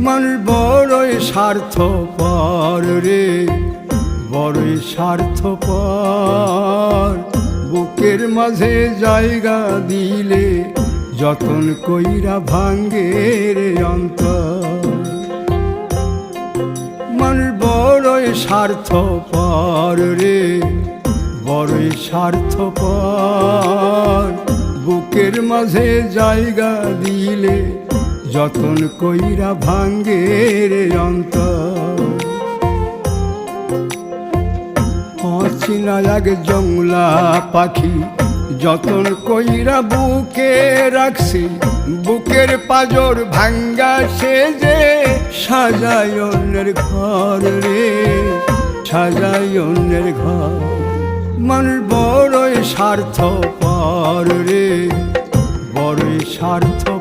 মানুষ বড়ই স্বার্থপর রে, বড়ই স্বার্থপর। বুকের মাঝে জায়গা দিলে যতন কইরা ভাঙ্গে রে অন্তর। মানুষ বড়ই স্বার্থপর রে, বড়ই স্বার্থপর। বুকের মাঝে জায়গা দিলে যতন কইরা ভাঙ্গে রে অন্তর। অচিনা এক জংলা পাখি যতন কইরা বুকে রাখছি, বুকের পাজর ভাঙ্গা সে যে সাজায় অন্যের ঘর রে, সাজায় অন্যের ঘর। মানুষ বড়ই স্বার্থপর রে, বড়ই স্বার্থপর।